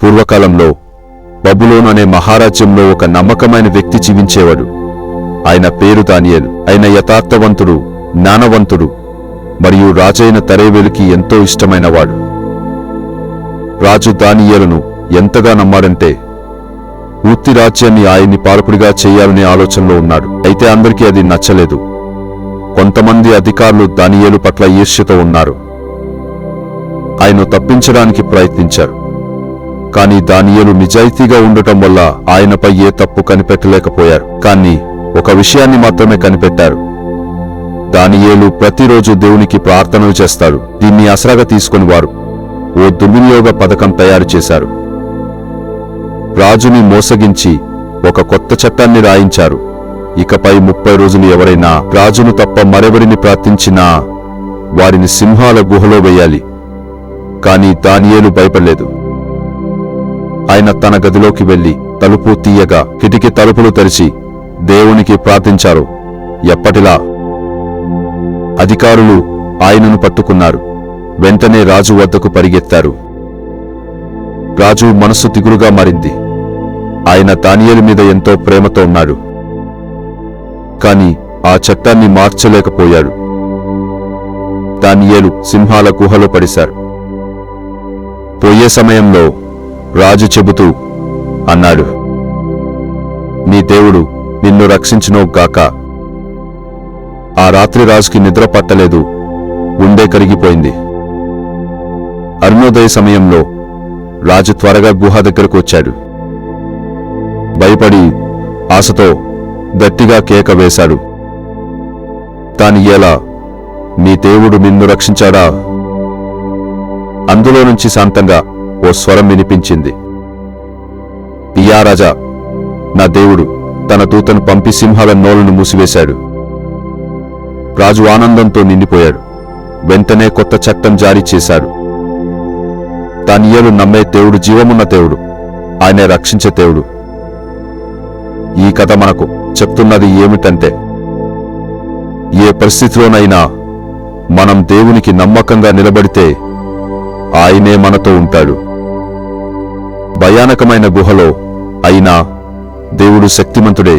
పూర్వకాలంలో బబులోను అనే మహారాజ్యంలో ఒక నమ్మకమైన వ్యక్తి జీవించేవాడు. ఆయన పేరు దానియేలు. ఆయన యథార్థవంతుడు, జ్ఞానవంతుడు మరియు రాజైన తరేవేలుకి ఎంతో ఇష్టమైనవాడు. రాజు దానియేలును ఎంతగా నమ్మాడంటే పూర్తి రాజ్యాన్ని ఆయన్ని పాలకుడిగా చేయాలనే ఆలోచనలో ఉన్నాడు. అయితే అందరికీ అది నచ్చలేదు. కొంతమంది అధికారులు దానియేలు పట్ల ఈర్ష్యతో ఉన్నారు. ఆయన్ను తప్పించడానికి ప్రయత్నించారు. కానీ దానియేలు నిజాయితీగా ఉండటం వల్ల ఆయనపై ఏ తప్పు కనిపెట్టలేకపోయారు. కానీ ఒక విషయాన్ని మాత్రమే కనిపెట్టారు. దానియేలు ప్రతిరోజు దేవునికి ప్రార్థనలు చేస్తాడు. దీన్ని ఆసరాగా తీసుకుని వారు ఓ దుర్వినియోగ పథకం తయారు చేశారు. రాజుని మోసగించి ఒక కొత్త చట్టాన్ని రాయించారు. ఇకపై 30 రోజులు ఎవరైనా రాజును తప్ప మరెవరిని ప్రార్థించినా వారిని సింహాల గుహలో వేయాలి. కాని దానియేలు భయపడలేదు. ఆయన తన గదిలోకి వెళ్లి తలుపు తీయగా కిటికీ తలుపులు తెరిచి దేవునికి ప్రార్థించారు. ఎప్పటిలా అధికారులు ఆయనను పట్టుకున్నారు. వెంటనే రాజు వద్దకు పరిగెత్తారు. రాజు మనస్సు దిగులుగా మారింది. ఆయన దానియేలు మీద ఎంతో ప్రేమతో ఉన్నాడు. కాని ఆ చట్టాన్ని మార్చలేకపోయాడు. దానియేలు సింహాల గుహలో పడిశారు. పోయే సమయంలో రాజు చెబుతూ అన్నాడు, నీ దేవుడు నిన్ను రక్షించునో గాక. ఆ రాత్రి రాజుకి నిద్ర పట్టలేదు. గుండె కరిగిపోయింది. అరుణోదయ సమయంలో రాజు త్వరగా గుహ దగ్గరకు వచ్చాడు. భయపడి ఆశతో గట్టిగా కేక వేశాడు, దానియేలా, నీ దేవుడు నిన్ను రక్షించాడా? అందులో నుంచి శాంతంగా ఓ స్వరం వినిపించింది, పియా రాజా, నా దేవుడు తన దూతను పంపి సింహాల నోళ్లను మూసివేశాడు. రాజు ఆనందంతో నిండిపోయాడు. వెంటనే కొత్త చట్టం జారీ చేశాడు. దానియేలు నమ్మే దేవుడు జీవమున్న దేవుడు. ఆయనే రక్షించే దేవుడు. ఈ కథ మనకు చెప్తున్నది ఏమిటంటే, ఏ పరిస్థితిలోనైనా మనం దేవునికి నమ్మకంగా నిలబడితే ఆయనే మనతో ఉంటాడు. భయానకమైన గుహలో అయినా దేవుడు శక్తిమంతుడే.